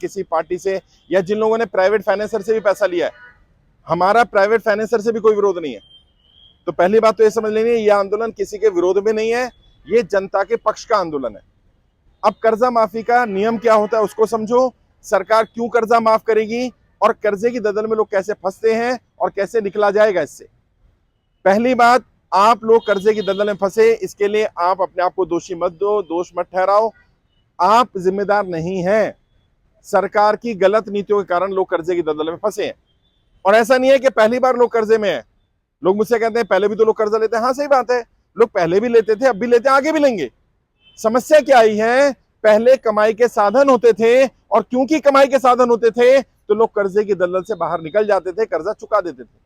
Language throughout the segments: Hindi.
किसी पार्टी से या जिन लोगों ने प्राइवेट फाइनेंसर से भी पैसा लिया है, हमारा प्राइवेट फाइनेंसर से भी कोई विरोध नहीं है। तो पहली बात तो ये समझ लेनी है, यह आंदोलन किसी के विरोध में नहीं है, ये जनता के पक्ष का आंदोलन है। अब कर्जा माफी का नियम क्या होता है उसको समझो, सरकार क्यों कर्जा माफ करेगी और कर्जे की दलदल में लोग कैसे फंसते हैं और कैसे निकला जाएगा इससे। पहली बात, आप लोग कर्जे की दलदल में फंसे, इसके लिए आप अपने आप को दोषी मत दो, दोष मत ठहराओ। आप जिम्मेदार नहीं हैं, सरकार की गलत नीतियों के कारण लोग कर्जे की दलदल में फंसे हैं। और ऐसा नहीं है कि पहली बार लोग कर्जे में हैं। लोग मुझसे कहते हैं पहले भी तो लोग कर्जा लेते हैं। हाँ सही बात है, लोग पहले भी लेते थे, अब भी लेते हैं, आगे भी लेंगे। समस्या क्या आई है, पहले कमाई के साधन होते थे और क्योंकि कमाई के साधन होते थे तो लोग कर्जे की दलदल से बाहर निकल जाते थे, कर्जा चुका देते थे।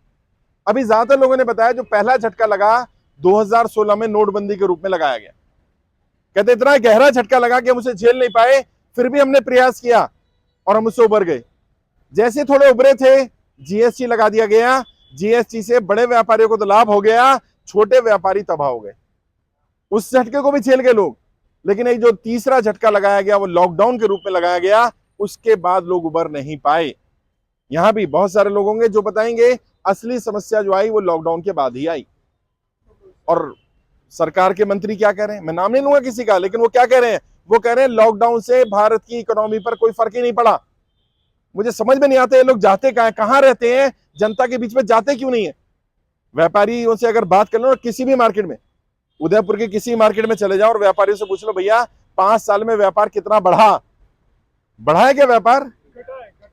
अभी ज्यादातर लोगों ने बताया जो पहला झटका लगा 2016 में नोटबंदी के रूप में लगाया गया, कहते इतना गहरा झटका लगा कि हम उसे झेल नहीं पाए, फिर भी हमने प्रयास किया और हम उससे उबर गए। जैसे थोड़े उबरे थे, जीएसटी लगा दिया गया, जीएसटी से बड़े व्यापारियों को तो लाभ हो गया, छोटे व्यापारी तबाह हो गए। उस झटके को भी झेल गए लोग, लेकिन एक जो तीसरा झटका लगाया गया वो लॉकडाउन के रूप में लगाया गया, उसके बाद लोग उबर नहीं पाए। यहां भी बहुत सारे लोग होंगे जो बताएंगे असली समस्या जो आई वो लॉकडाउन के बाद ही आई। और सरकार के मंत्री क्या कह रहे हैं, मैं नाम नहीं लूंगा किसी का, लेकिन वो क्या कह रहे हैं, वो कह रहे हैं लॉकडाउन से भारत की इकोनॉमी पर कोई फर्क ही नहीं पड़ा। मुझे समझ में नहीं आता ये लोग जाते कहां रहते हैं, जनता के बीच में जाते क्यों नहीं है। व्यापारियों से अगर बात कर लो, किसी भी मार्केट में, उदयपुर के किसी मार्केट में चले जाओ और व्यापारियों से पूछ लो भैया 5 साल में व्यापार कितना बढ़ा है क्या व्यापार?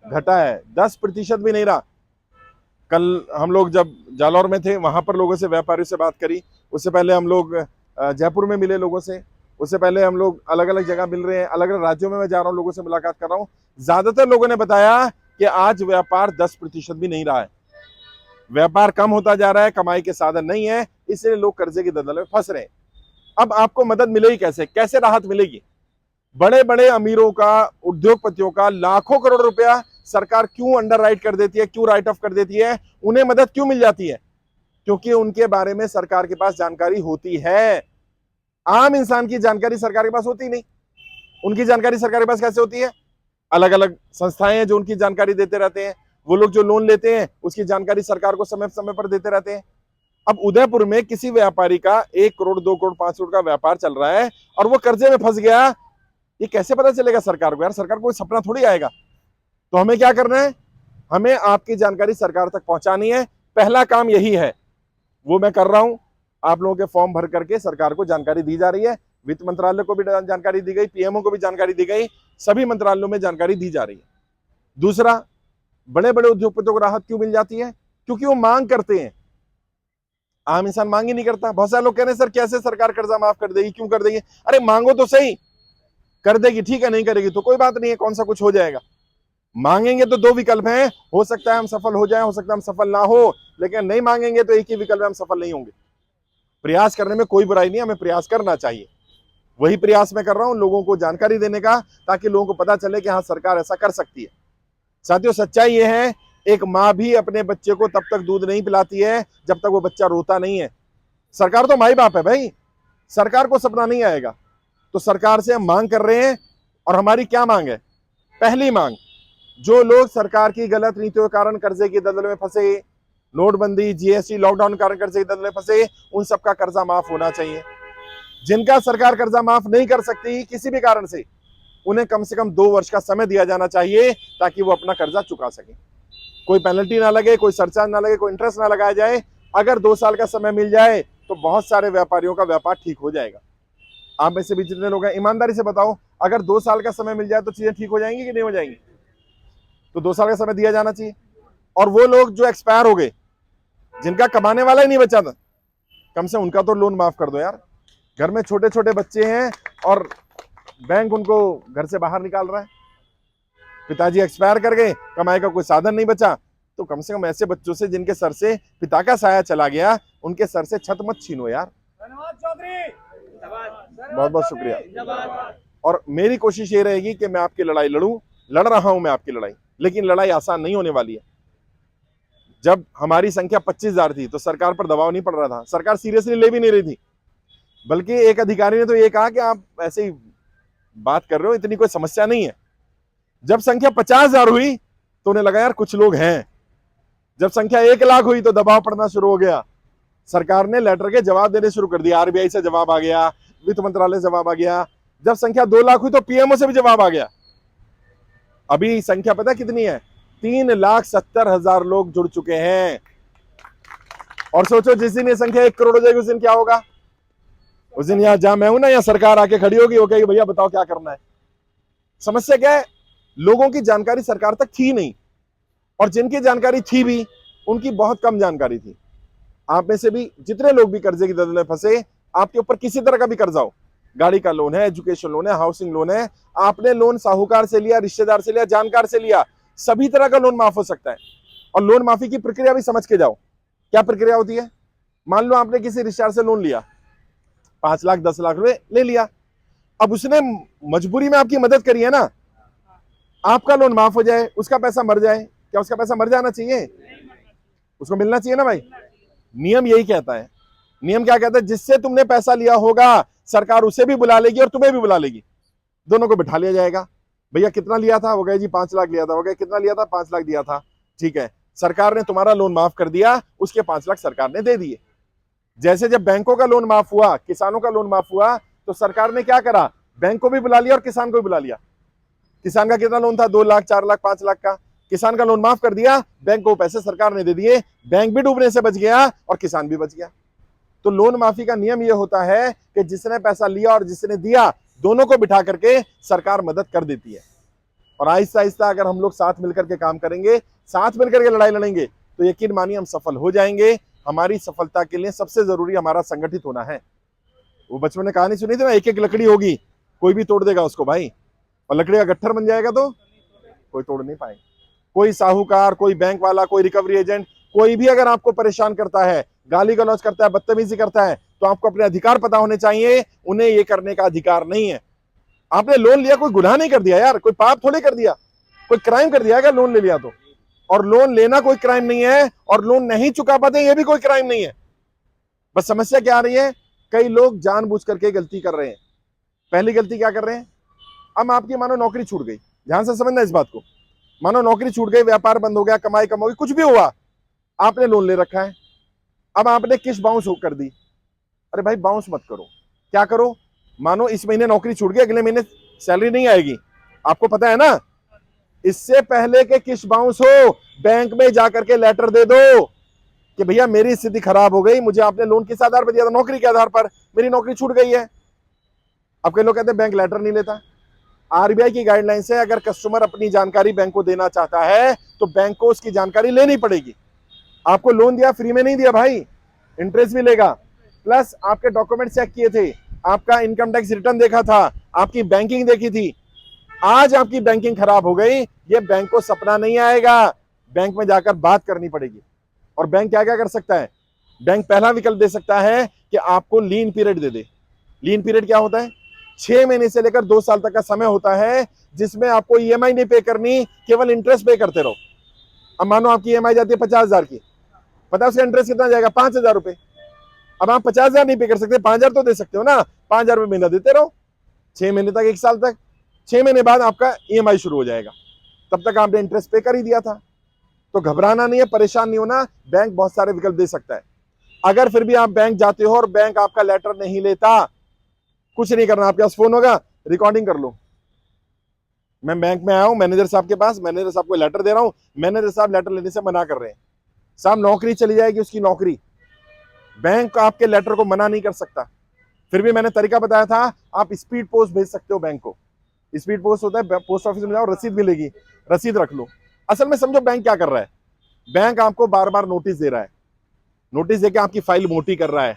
घटा है, 10% भी नहीं रहा। कल हम लोग जब जालौर में थे वहां पर लोगों से, व्यापारियों से बात करी, उससे पहले हम लोग जयपुर में मिले लोगों से, उससे पहले हम लोग अलग अलग जगह मिल रहे हैं, अलग अलग राज्यों में मैं जा रहा हूं, लोगों से मुलाकात कर रहा हूं। ज्यादातर लोगों ने बताया कि आज व्यापार 10% भी नहीं रहा है, व्यापार कम होता जा रहा है, कमाई के साधन नहीं है, इसलिए लोग कर्जे की दलदल में फंस रहे हैं। अब आपको मदद मिलेगी कैसे राहत मिलेगी? बड़े बड़े अमीरों का, उद्योगपतियों का लाखों करोड़ रुपया सरकार क्यों अंडर राइट कर देती है, क्यों राइट ऑफ कर देती है, उन्हें मदद क्यों मिल जाती है? क्योंकि उनके बारे में सरकार के पास जानकारी होती है। आम इंसान की जानकारी सरकार के पास होती नहीं। उनकी जानकारी सरकार के पास कैसे होती है? अलग अलग संस्थाएं हैं जो उनकी जानकारी देते रहते हैं, वो लोग जो लोन लेते हैं उसकी जानकारी सरकार को समय समय पर देते रहते हैं। अब उदयपुर में किसी व्यापारी का 1 करोड़, 2 करोड़, 5 करोड़ का व्यापार चल रहा है और वो कर्जे में फंस गया, ये कैसे पता चलेगा सरकार को? यार सरकार को सपना थोड़ी आएगा। तो हमें क्या करना है, हमें आपकी जानकारी सरकार तक पहुंचानी है। पहला काम यही है, वो मैं कर रहा हूं। आप लोगों के फॉर्म भर करके सरकार को जानकारी दी जा रही है, वित्त मंत्रालय को भी जानकारी दी गई, पीएमओ को भी जानकारी दी गई, सभी मंत्रालयों में जानकारी दी जा रही है। दूसरा, बड़े बड़े उद्योगपतियों को राहत क्यों मिल जाती है? क्योंकि वो मांग करते हैं, आम इंसान मांग ही नहीं करता। बहुत सारे लोग कह रहे हैं सर कैसे सरकार कर्जा माफ कर देगी, क्यों कर देगी? अरे मांगो तो सही, कर देगी ठीक है, नहीं करेगी तो कोई बात नहीं है, कौन सा कुछ हो जाएगा। मांगेंगे तो 2 विकल्प हैं, हो सकता है हम सफल हो जाएं, हो सकता है हम सफल ना हो, लेकिन नहीं मांगेंगे तो एक ही विकल्प है, हम सफल नहीं होंगे। प्रयास करने में कोई बुराई नहीं, हमें प्रयास करना चाहिए। वही प्रयास मैं कर रहा हूं, लोगों को जानकारी देने का, ताकि लोगों को पता चले कि हाँ सरकार ऐसा कर सकती है। साथियों, सच्चाई ये है, एक माँ भी अपने बच्चे को तब तक दूध नहीं पिलाती है जब तक वो बच्चा रोता नहीं है। सरकार तो माई बाप है भाई, सरकार को सपना नहीं आएगा। तो सरकार से हम मांग कर रहे हैं, और हमारी क्या मांग है? पहली मांग, जो लोग सरकार की गलत नीतियों के कारण कर्जे की दलदल में फंसे, नोटबंदी, जीएसटी, लॉकडाउन के कारण कर्जे की दलदल में फंसे, उन सबका कर्जा माफ होना चाहिए। जिनका सरकार कर्जा माफ नहीं कर सकती किसी भी कारण से, उन्हें कम से कम 2 वर्ष का समय दिया जाना चाहिए ताकि वो अपना कर्जा चुका सके। कोई पेनल्टी ना लगे, कोई सरचार्ज ना लगे, कोई इंटरेस्ट ना लगाया जाए। अगर 2 साल का समय मिल जाए तो बहुत सारे व्यापारियों का व्यापार ठीक हो जाएगा। आप में से भी जितने लोग हैं, ईमानदारी से बताओ, अगर 2 साल का समय मिल जाए तो चीजें ठीक हो जाएंगी कि नहीं हो जाएंगी? तो 2 साल का समय दिया जाना चाहिए। और वो लोग जो एक्सपायर हो गए, जिनका कमाने वाला ही नहीं बचा था, कम से उनका तो लोन माफ कर दो यार। घर में छोटे छोटे बच्चे हैं और बैंक उनको घर से बाहर निकाल रहा है। पिताजी एक्सपायर कर गए, कमाई का कोई साधन नहीं बचा, तो कम से कम ऐसे बच्चों से जिनके सर से पिता का साया चला गया, उनके सर से छत मत छीनो यार। धन्यवाद चौधरी, बहुत बहुत शुक्रिया। और मेरी कोशिश ये रहेगी कि मैं आपकी लड़ाई लड़ रहा हूं मैं आपकी लड़ाई, लेकिन लड़ाई आसान नहीं होने वाली है। जब हमारी संख्या 25,000 थी तो सरकार पर दबाव नहीं पड़ रहा था, सरकार सीरियसली ले भी नहीं रही थी, बल्कि एक अधिकारी ने तो ये कहा कि आप ऐसे ही बात कर रहे हो, इतनी कोई समस्या नहीं है। जब संख्या 50,000 हुई तो उन्हें लगा यार कुछ लोग हैं। जब संख्या 1,00,000 हुई तो दबाव पड़ना शुरू हो गया। सरकार ने लेटर के जवाब देने शुरू कर दिया। आरबीआई से जवाब आ गया, वित्त मंत्रालय से जवाब आ गया। जब संख्या 2,00,000 हुई तो पीएमओ से भी जवाब आ गया। अभी संख्या पता कितनी है? 3,70,000 लोग जुड़ चुके हैं। और सोचो जिस दिन ये संख्या 1 करोड़ हो जाएगी उस दिन क्या होगा? उस दिन यहां जहां मैं हूं ना, यहां सरकार आके खड़ी होगी, वो कहेगी भैया बताओ क्या करना है। समस्या क्या है? लोगों की जानकारी सरकार तक थी नहीं, और जिनकी जानकारी थी भी उनकी बहुत कम जानकारी थी। आप में से भी जितने लोग भी कर्जे की दलदल में फंसे, आपके ऊपर किसी तरह का भी कर्जा हो, गाड़ी का लोन है, एजुकेशन लोन है, हाउसिंग लोन है, आपने लोन साहूकार से लिया, रिश्तेदार से लिया, जानकार से लिया, सभी तरह का लोन माफ हो सकता है। और लोन माफी की प्रक्रिया भी समझ के जाओ। क्या प्रक्रिया होती है? मान लो आपने किसी रिश्तेदार से लोन लिया, 5 लाख 10 लाख रुपए ले लिया। अब उसने मजबूरी में आपकी मदद करी है ना, आपका लोन माफ हो जाए, उसका पैसा मर जाए, क्या उसका पैसा मर जाना चाहिए? उसको मिलना चाहिए ना भाई। नियम यही कहता है। नियम क्या कहता है? जिससे तुमने पैसा लिया होगा सरकार उसे भी बुला लेगी और तुम्हें भी बुला लेगी, दोनों को बिठा लिया जाएगा। भैया कितना लिया था? हो गया जी 5 लाख लिया था। हो गया कितना लिया था? 5 लाख दिया था। ठीक है, सरकार ने तुम्हारा लोन माफ कर दिया, उसके 5 लाख सरकार ने दे दिए। जैसे जब बैंकों का लोन माफ हुआ, किसानों का लोन माफ हुआ, तो सरकार ने क्या करा? बैंक को भी बुला लिया और किसान को भी बुला लिया। किसान का कितना लोन था? 2 लाख 4 लाख 5 लाख का। किसान का लोन माफ कर दिया, बैंक को पैसे सरकार ने दे दिए, बैंक भी डूबने से बच गया और किसान भी बच गया। तो लोन माफी का नियम यह होता है कि जिसने पैसा लिया और जिसने दिया, दोनों को बिठा करके सरकार मदद कर देती है। और आहिस्ता आहिस्ता अगर हम लोग साथ मिलकर के काम करेंगे, साथ मिलकर के लड़ाई लड़ेंगे, तो यकीन मानिए हम सफल हो जाएंगे। हमारी सफलता के लिए सबसे जरूरी हमारा संगठित होना है। वो बचपन में कहानी सुनी थी ना, एक एक लकड़ी होगी, कोई भी तोड़ देगा उसको भाई, और लकड़ी का गट्ठर बन जाएगा तो कोई तोड़ नहीं पाएगा। कोई साहूकार, कोई बैंक वाला, कोई रिकवरी एजेंट, कोई भी अगर आपको परेशान करता है, गाली गलौज करता है, बदतमीजी करता है, तो आपको अपने अधिकार पता होने चाहिए। उन्हें ये करने का अधिकार नहीं है। आपने लोन लिया, कोई गुनाह नहीं कर दिया यार, कोई पाप थोड़े कर दिया, कोई क्राइम कर दिया क्या लोन ले लिया तो? और लोन लेना कोई क्राइम नहीं है, और लोन नहीं चुका पाते ये भी कोई क्राइम नहीं है। बस समस्या क्या आ रही है? कई लोग जानबूझ करके गलती कर रहे हैं। पहली गलती क्या कर रहे हैं? अब आपकी मानो नौकरी छूट गई, ध्यान से समझना इस बात को। मानो नौकरी छूट गई, व्यापार बंद हो गया, कमाई कम हो गई, कुछ भी हुआ, आपने लोन ले रखा है। अब आपने किस्त बाउंस कर दी। अरे भाई बाउंस मत करो। क्या करो? मानो इस महीने नौकरी छूट गई, अगले महीने सैलरी नहीं आएगी, आपको पता है ना। इससे पहले के किस्त बाउंस हो, बैंक में जाकर के लेटर दे दो कि भैया मेरी स्थिति खराब हो गई, मुझे आपने लोन किस आधार पर दिया था? नौकरी के आधार पर, मेरी नौकरी छूट गई है। अब कई लोग कहते हैं बैंक लेटर नहीं लेता। आरबीआई की गाइडलाइंस है, अगर कस्टमर अपनी जानकारी बैंक को देना चाहता है तो बैंक को उसकी जानकारी लेनी पड़ेगी। आपको लोन दिया, फ्री में नहीं दिया भाई, इंटरेस्ट भी लेगा, प्लस आपके डॉक्यूमेंट चेक किए थे, आपका इनकम टैक्स रिटर्न देखा था, आपकी बैंकिंग देखी थी। आज आपकी बैंकिंग खराब हो गई, ये बैंक को सपना नहीं आएगा, बैंक में जाकर बात करनी पड़ेगी। और बैंक क्या क्या कर सकता है? बैंक पहला विकल्प दे सकता है कि आपको लीन पीरियड दे दे। लीन पीरियड क्या होता है? 6 महीने से लेकर 2 साल तक का समय होता है, जिसमें आपको ईएमआई नहीं पे करनी, केवल इंटरेस्ट पे करते रहो। अब मानो आपकी ईएमआई जाती है 50,000 की, पता है उसका इंटरेस्ट कितना जाएगा? 5,000 रुपए। अब आप 50,000 नहीं पे कर सकते, 5,000 तो दे सकते हो ना, 5,000 रुपए महीना देते रहो, 6 महीने तक, 1 साल तक। 6 महीने बाद आपका ईएमआई शुरू हो जाएगा, तब तक आपने इंटरेस्ट पे कर ही दिया था। तो घबराना नहीं है, परेशान नहीं होना, बैंक बहुत सारे विकल्प दे सकता है। अगर फिर भी आप बैंक जाते हो और बैंक आपका लेटर नहीं लेता, कुछ नहीं करना, आपके पास फोन होगा, रिकॉर्डिंग कर लो। मैं बैंक में आया हूं मैनेजर साहब के पास, मैनेजर साहब को लेटर दे रहा हूं, मैनेजर साहब लेटर लेने से मना कर रहे हैं। साहब नौकरी चली जाएगी उसकी नौकरी, बैंक आपके लेटर को मना नहीं कर सकता। फिर भी मैंने तरीका बताया था, आप स्पीड पोस्ट भेज सकते हो बैंक को। स्पीड पोस्ट होता है, पोस्ट ऑफिस में जाओ, रसीद मिलेगी, रसीद रख लो। असल में समझो बैंक क्या कर रहा है, बैंक आपको बार बार नोटिस दे रहा है, नोटिस देके आपकी फाइल मोटी कर रहा है।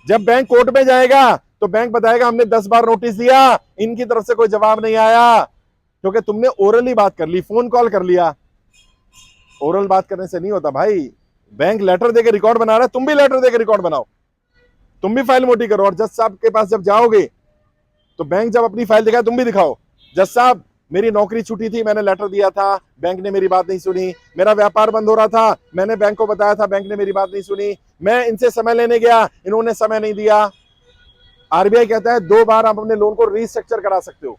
जब बैंक कोर्ट में जाएगा तो बैंक बताएगा हमने 10 बार नोटिस दिया, इनकी तरफ से कोई जवाब नहीं आया, क्योंकि तुमने ओरली बात कर ली, फोन कॉल कर लिया। ओरल बात करने से नहीं होता भाई, बैंक लेटर देके रिकॉर्ड बना रहा है, तुम भी लेटर देके रिकॉर्ड बनाओ, तुम भी फाइल मोटी करो। और जज साहब के पास जब जाओगे तो बैंक जब अपनी फाइल दिखाए, तुम भी दिखाओ, जज साहब मेरी नौकरी छूटी थी, मैंने लेटर दिया था, बैंक ने मेरी बात नहीं सुनी, मेरा व्यापार बंद हो रहा था, मैंने बैंक को बताया था, बैंक ने मेरी बात नहीं सुनी, मैं इनसे समय लेने गया, इन्होंने समय नहीं दिया। आरबीआई कहता है 2 बार आप अपने लोन को रीस्ट्रक्चर करा सकते हो।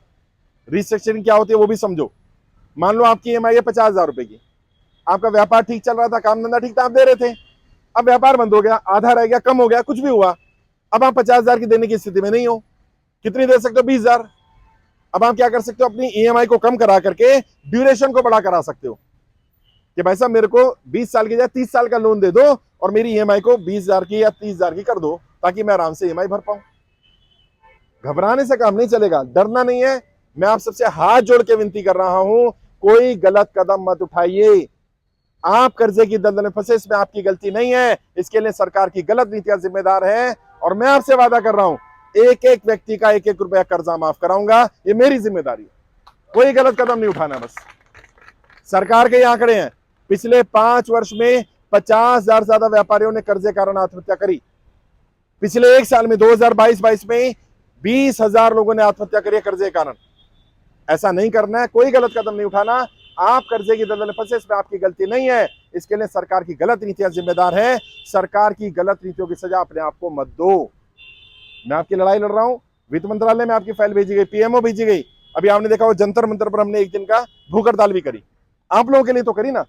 रीस्ट्रक्चरिंग क्या होती है वो भी समझो। मान लो आपकी ईएमआई है 50,000 रुपए की, आपका व्यापार ठीक चल रहा था, काम धंधा ठीक था, आप दे रहे थे। अब व्यापार बंद हो गया, आधा रह गया, कम हो गया, कुछ भी हुआ, अब आप 50,000 की देने की स्थिति में नहीं हो। कितनी दे सकते हो? 20,000। अब आप क्या कर सकते हो? अपनी ईएमआई को कम करा करके ड्यूरेशन को बड़ा करा सकते हो कि भाई साहब मेरे को 20 साल की जगह 30 साल का लोन दे दो और मेरी ईएमआई को 20,000 की या 30,000 की कर दो, ताकि मैं आराम से ईएमआई भर पाऊं। घबराने से काम नहीं चलेगा, डरना नहीं है। मैं आप सबसे हाथ जोड़ के विनती कर रहा हूं, कोई गलत कदम मत उठाइए। आप कर्जे की दलदल में फंसे, इसमें आपकी गलती नहीं है, इसके लिए सरकार की गलत नीतियां जिम्मेदार है। और मैं आपसे वादा कर रहा हूं, एक एक व्यक्ति का 1-1 रुपया कर्जा माफ कराऊंगा, ये मेरी जिम्मेदारी है। कोई गलत कदम नहीं उठाना। बस सरकार के ये आंकड़े हैं, पिछले 5 वर्ष में 50,000 ज्यादा व्यापारियों ने कर्जे कारण आत्महत्या करी। पिछले 1 साल में 2022-22 में 20,000 लोगों ने आत्महत्या करी कर्जे कारण। ऐसा नहीं करना है, कोई गलत कदम नहीं उठाना। आप कर्जे की दलदल में फंसे, इसमें आपकी गलती नहीं है, इसके लिए सरकार की गलत नीतियां जिम्मेदार है। सरकार की गलत नीतियों की सजा अपने आप को मत दो। मैं आपकी लड़ाई लड़ रहा हूं, वित्त मंत्रालय में आपकी फाइल भेजी गई, पीएमओ भेजी गई। अभी आपने देखा वो जंतर मंतर पर हमने 1 दिन का भूख हड़ताल भी करी, आप लोगों के लिए तो करी ना।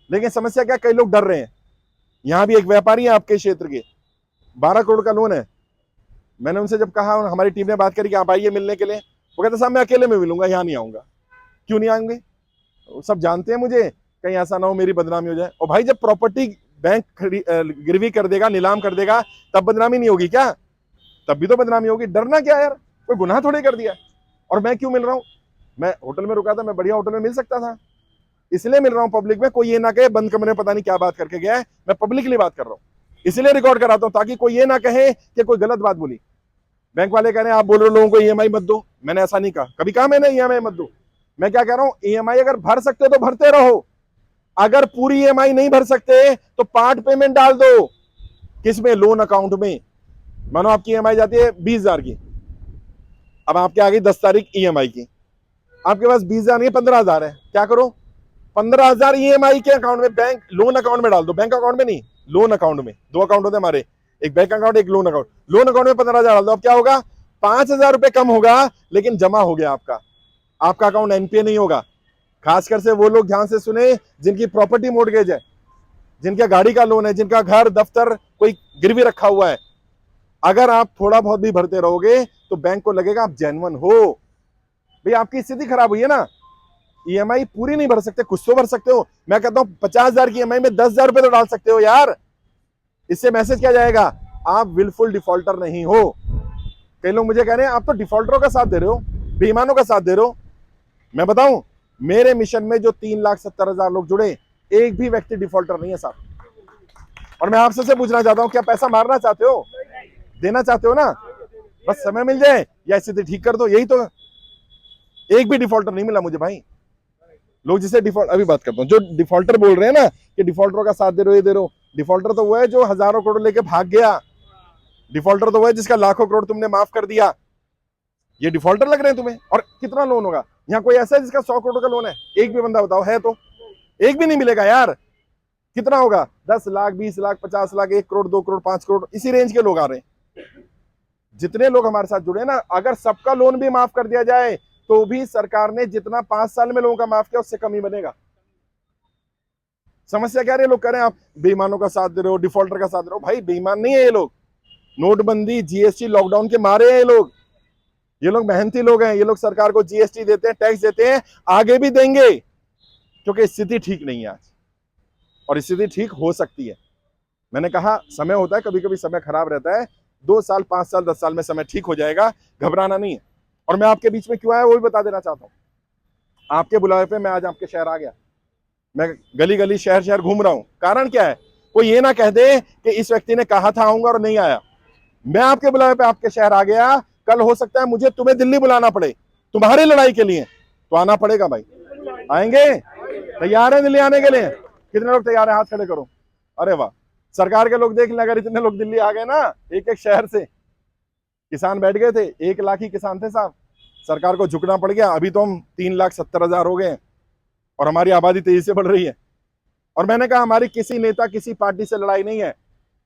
लेकिन समस्या क्या, कई लोग डर रहे हैं। यहां भी एक व्यापारी है आपके क्षेत्र के, 12 करोड़ का लोन है। मैंने उनसे जब कहा, हमारी टीम ने बात करी कि आप आइए मिलने के लिए, वो कहते साहब मैं अकेले में मिलूंगा, यहाँ नहीं आऊंगा। क्यों नहीं आएंगे? सब जानते हैं मुझे, कहीं ऐसा ना हो मेरी बदनामी हो जाए। और भाई जब प्रॉपर्टी बैंक गिरवी कर देगा, नीलाम कर देगा, तब बदनामी नहीं होगी क्या? तब भी तो बदनामी होगी। डरना क्या यार, कोई गुनाह थोड़ी कर दिया। और मैं क्यों मिल रहा हूँ? मैं होटल में रुका था, मैं बढ़िया होटल में मिल सकता था, इसलिए मिल रहा हूँ पब्लिक में। कोई ये ना कहे बंद कमरे में पता नहीं क्या बात करके गया है, मैं पब्लिकली बात कर रहा हूँ, इसलिए रिकॉर्ड कराता हूँ, ताकि कोई ये ना कहे कि कोई गलत बात बोली। बैंक वाले कह रहे हैं आप बोल रहे हो लोगों को ईएमआई मत दो, मैंने ऐसा नहीं कहा, कभी कहा मैंने ईएमआई मत दो। मैं क्या कह रहा हूं, ईएमआई अगर भर सकते हो तो भरते रहो, अगर पूरी ईएमआई नहीं भर सकते तो पार्ट पेमेंट डाल दो। किसमें? लोन अकाउंट में। मानो आपकी ईएमआई जाती है 20,000 की, अब आपके आ गई 10 तारीख ईएमआई की, आपके पास 20,000 नहीं 15,000 है, क्या करो? 15,000 ईएमआई के अकाउंट में, बैंक लोन अकाउंट में डाल दो। बैंक अकाउंट में नहीं, लोन अकाउंट में। 2 अकाउंट होते हमारे, एक बैंक अकाउंट, एक लोन अकाउंट। लोन अकाउंट में 15,000 डाल दो। अब क्या होगा? 5,000 रुपए कम होगा, लेकिन जमा हो गया आपका अकाउंट एनपीए नहीं होगा। खासकर से वो लोग ध्यान से सुने जिनकी प्रॉपर्टी मॉर्गेज है, जिनका गाड़ी का लोन है, जिनका घर दफ्तर कोई गिरवी रखा हुआ है। अगर आप थोड़ा बहुत भी भरते रहोगे तो बैंक को लगेगा आप जेन्युइन हो। भाई आपकी स्थिति खराब हुई है ना, ईएमआई पूरी नहीं भर सकते, कुछ तो भर सकते हो। मैं कहता हूं 50,000 की ईएमआई में 10,000 रुपए तो डाल सकते हो यार। इससे मैसेज क्या जाएगा? आप विलफुल डिफॉल्टर नहीं हो। कई लोग मुझे कह रहे हैं आप तो डिफॉल्टरों का साथ दे रहे हो, बेईमानों का साथ दे रहे हो। मैं बताऊं, मेरे मिशन में जो 3,70,000 लोग जुड़े, एक भी व्यक्ति डिफॉल्टर नहीं है साहब। और मैं आपसे से पूछना चाहता हूं, क्या पैसा मारना चाहते हो? देना चाहते हो ना? बस समय मिल जाए या स्थिति ठीक कर दो, यही तो। एक भी डिफॉल्टर नहीं मिला मुझे भाई। लोग जिसे डिफॉल्ट, अभी बात करता हूं, जो डिफॉल्टर बोल रहे हैं ना कि डिफॉल्टरों का साथ दे रहे हो, ये दे रहे हो, डिफॉल्टर तो वो है जो हजारों करोड़ लेके भाग गया। डिफॉल्टर तो वो है जिसका लाखों करोड़ तुमने माफ कर दिया। ये डिफॉल्टर लग रहे हैं तुम्हें? और कितना लोन होगा? यहाँ कोई ऐसा है जिसका 100 करोड़ का लोन है? एक भी बंदा बताओ है तो? एक भी नहीं मिलेगा यार। कितना होगा? 10 लाख, 20 लाख, 50 लाख, 1 करोड़, 2 करोड़, 5 करोड़, इसी रेंज के लोग आ रहे हैं। जितने लोग हमारे साथ जुड़े ना, अगर सबका लोन भी माफ कर दिया जाए तो भी सरकार ने जितना 5 साल में लोगों का माफ किया उससे कम ही बनेगा। समस्या क्या है? लोग कह रहे हैं आप बेईमानों का साथ दे रहे हो, डिफॉल्टर का साथ दे रहे हो। भाई बेईमान नहीं है ये लोग, नोटबंदी, जीएसटी, लॉकडाउन के मारे हैं ये लोग। ये लोग मेहनती लोग हैं, ये लोग सरकार को जीएसटी देते हैं, टैक्स देते हैं, आगे भी देंगे, क्योंकि स्थिति ठीक नहीं है आज, और स्थिति ठीक हो सकती है। मैंने कहा समय होता है, कभी कभी समय खराब रहता है, 2 साल, 5 साल, 10 साल में समय ठीक हो जाएगा, घबराना नहीं है। और मैं आपके बीच में क्यों आया वो भी बता देना चाहता हूँ। आपके बुलावे पे मैं आज आपके शहर आ गया, मैं गली गली शहर शहर घूम रहा हूँ। कारण क्या है? कोई ये ना कह दे कि इस व्यक्ति ने कहा था आऊंगा और नहीं आया। मैं आपके बुलावे पे आपके शहर आ गया, कल हो सकता है मुझे तुम्हें दिल्ली बुलाना पड़े तुम्हारी लड़ाई के लिए, तो आना पड़ेगा भाई। आएंगे? तैयार है दिल्ली आने के लिए? कितने लोग तैयार है? हाथ खड़े करो। अरे वाह, सरकार के लोग देख लें, अगर इतने लोग दिल्ली आ गए ना एक एक शहर से। किसान बैठ गए थे, 1 लाख ही किसान थे साहब, सरकार को झुकना पड़ गया। अभी तो हम 3,70,000 हो गए और हमारी आबादी तेजी से बढ़ रही है। और मैंने कहा हमारी किसी नेता, किसी पार्टी से लड़ाई नहीं है,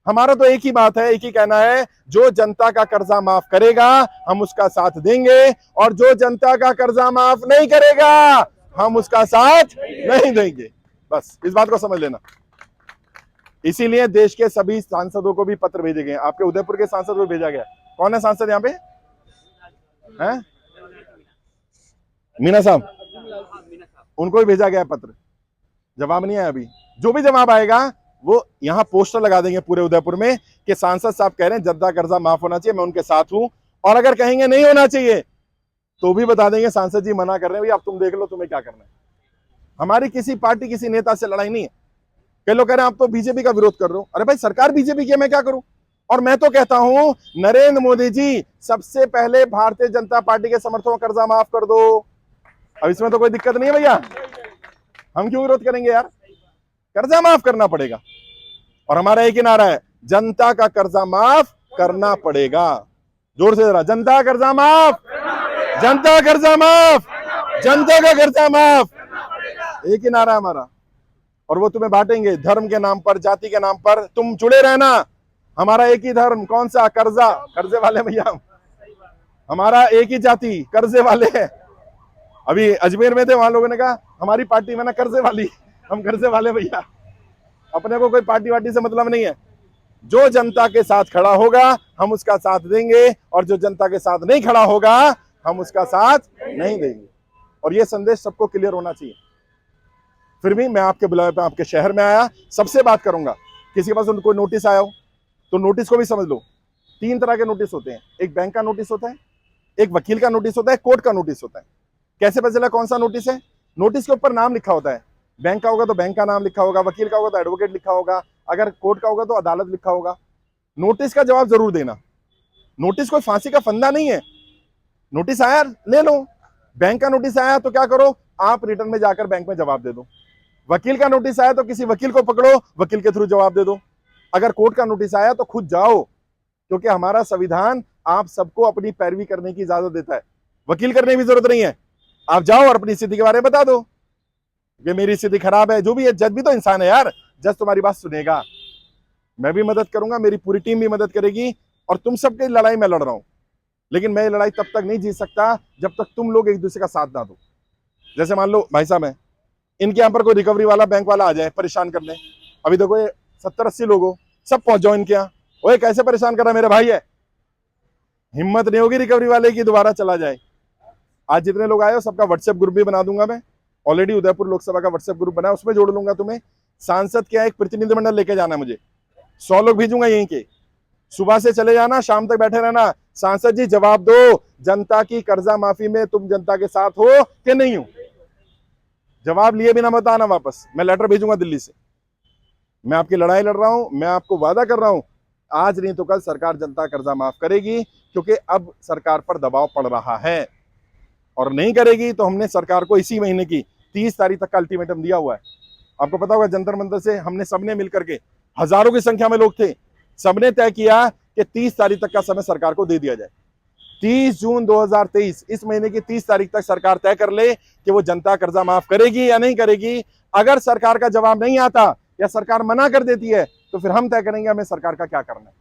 हमारा तो एक ही बात है, एक ही कहना है, जो जनता का कर्जा माफ करेगा हम उसका साथ देंगे, और जो जनता का कर्जा माफ नहीं करेगा हम उसका साथ नहीं देंगे। बस इस बात को समझ लेना। इसीलिए देश के सभी सांसदों को भी पत्र भेजे गए। आपके उदयपुर के सांसद को भेजा गया। कौन है सांसद यहाँ पे? हैं? मीना साहब, उनको भी भेजा गया पत्र, जवाब नहीं आया अभी। जो भी जवाब आएगा वो यहाँ पोस्टर लगा देंगे पूरे उदयपुर में कि सांसद साहब कह रहे हैं जनता कर्जा माफ होना चाहिए, मैं उनके साथ हूं। और अगर कहेंगे नहीं होना चाहिए तो भी बता देंगे सांसद जी मना कर रहे हैं, भाई अब तुम देख लो तुम्हें क्या करना है। हमारी किसी पार्टी किसी नेता से लड़ाई नहीं है। कई लोग कह रहे हैं आप तो बीजेपी का विरोध कर रहे हो। अरे भाई सरकार बीजेपी की है, मैं क्या करूं? और मैं तो कहता हूं नरेंद्र मोदी जी सबसे पहले भारतीय जनता पार्टी के समर्थकों का कर्जा माफ कर दो। अब इसमें तो कोई दिक्कत नहीं है भैया, हम क्यों विरोध करेंगे यार? कर्जा माफ करना पड़ेगा। और हमारा एक ही नारा है, जनता का कर्जा माफ करना पड़ेगा। जोर से जरा, जनता कर्जा माफ, जनता कर्जा माफ, जनता का कर्जा माफ, एक ही नारा हमारा। और वो तुम्हें बांटेंगे धर्म के नाम पर, जाति के नाम पर। तुम जुड़े रहना, हमारा एक ही धर्म, कौन सा? कर्जा, कर्जे वाले भैया। हमारा एक ही जाति, कर्जे वाले है। अभी अजमेर में थे, वहां लोगों ने कहा हमारी पार्टी में ना कर्जे वाली, हम कर्जे वाले भैया। अपने को कोई पार्टी वार्टी से मतलब नहीं है। जो जनता के साथ खड़ा होगा हम उसका साथ देंगे, और जो जनता के साथ नहीं खड़ा होगा हम उसका साथ नहीं देंगे। और ये संदेश सबको क्लियर होना चाहिए। फिर भी मैं आपके बुलावे पे आपके शहर में आया, सबसे बात करूंगा। किसी के पास कोई नोटिस आया हो तो नोटिस को भी समझ लो। 3 तरह के नोटिस होते हैं, एक बैंक का नोटिस होता है, एक वकील का नोटिस होता है, कोर्ट का नोटिस होता है। कैसे पता चला कौन सा नोटिस है? नोटिस के ऊपर नाम लिखा होता है। बैंक का होगा तो बैंक का नाम लिखा होगा, वकील का होगा तो एडवोकेट लिखा होगा, अगर कोर्ट का होगा तो अदालत लिखा होगा। नोटिस का जवाब जरूर देना। नोटिस कोई फांसी का फंदा नहीं है। नोटिस आया ले लो। बैंक का नोटिस आया तो क्या करो, आप रिटर्न में जाकर बैंक में जवाब दे दो। वकील का नोटिस आया तो किसी वकील को पकड़ो, वकील के थ्रू जवाब दे दो। अगर कोर्ट का नोटिस आया तो खुद जाओ, क्योंकि हमारा संविधान आप सबको अपनी पैरवी करने की इजाजत देता है। वकील करने की जरूरत नहीं है, आप जाओ और अपनी स्थिति के बारे में बता दो कि मेरी स्थिति खराब है। जो भी है, जज भी तो इंसान है यार, जज तुम्हारी बात सुनेगा। मैं भी मदद करूंगा, मेरी पूरी टीम भी मदद करेगी, और तुम सबकी लड़ाई मैं लड़ रहा हूं। लेकिन मैं ये लड़ाई तब तक नहीं जीत सकता जब तक तुम लोग एक दूसरे का साथ ना दो। जैसे मान लो भाई साहब है, इनके यहाँ पर कोई रिकवरी वाला बैंक वाला आ जाए परेशान करने, अभी देखो ये 70-80 लोग हो, सब पहुंच जाओ इनके यहाँ, ओए कैसे परेशान कर रहा मेरे भाई है। हिम्मत नहीं होगी रिकवरी वाले की दोबारा चला जाए। आज जितने लोग आए हो सबका व्हाट्सएप ग्रुप भी बना दूंगा मैं। ऑलरेडी उदयपुर लोकसभा का व्हाट्सएप ग्रुप बना है, उसमें जोड़ लूंगा तुम्हें। सांसद क्या एक प्रतिनिधिमंडल लेके जाना, मुझे 100 लोग भेजूंगा यहीं के। सुबह से चले जाना, शाम तक बैठे रहना। सांसद जी जवाब दो, जनता की कर्जा माफी में तुम जनता के साथ हो कि नहीं हो? जवाब लिए बिना मत आना वापस, मैं लेटर भेजूंगा दिल्ली से। मैं आपकी लड़ाई लड़ रहा हूं, मैं आपको वादा कर रहा हूं, आज नहीं तो कल सरकार जनता कर्जा माफ करेगी, क्योंकि अब सरकार पर दबाव पड़ रहा है। और नहीं करेगी तो हमने सरकार को इसी महीने की 30 तारीख तक का अल्टीमेटम दिया हुआ है। आपको पता होगा जंतर मंतर से हमने सबने मिलकर के, हजारों की संख्या में लोग थे, सबने तय किया कि 30 तारीख तक का समय सरकार को दे दिया जाए। 30 जून 2023, इस महीने की 30 तारीख तक सरकार तय कर ले कि वो जनता कर्जा माफ करेगी या नहीं करेगी। अगर सरकार का जवाब नहीं आता या सरकार मना कर देती है तो फिर हम तय करेंगे हमें सरकार का क्या करना है।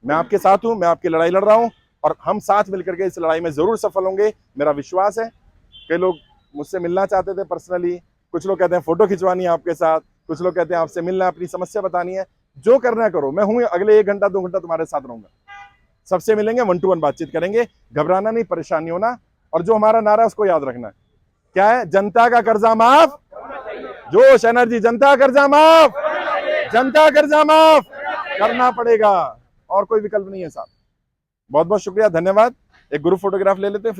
मैं आपके साथ हूं, मैं आपकी लड़ाई लड़ रहा हूं, और हम साथ मिलकर के इस लड़ाई में जरूर सफल होंगे, मेरा विश्वास है। कई लोग मुझसे मिलना चाहते थे पर्सनली, कुछ लोग कहते हैं फोटो खिंचवानी है आपके साथ, कुछ लोग कहते हैं आपसे मिलना है, अपनी समस्या बतानी है। जो करना है करो, मैं हूं अगले 1 घंटा 2 घंटा तुम्हारे साथ रहूंगा। सबसे मिलेंगे, 1 to 1 बातचीत करेंगे। घबराना नहीं, परेशानी होना। और जो हमारा नारा है उसको याद रखना है, क्या है? जनता का कर्जा माफ, जोश एनर्जी, जनता कर्जा माफ, जनता कर्जा माफ करना पड़ेगा, और कोई विकल्प नहीं है साहब। बहुत बहुत शुक्रिया, धन्यवाद। एक ग्रुप फोटोग्राफ ले लेते हैं।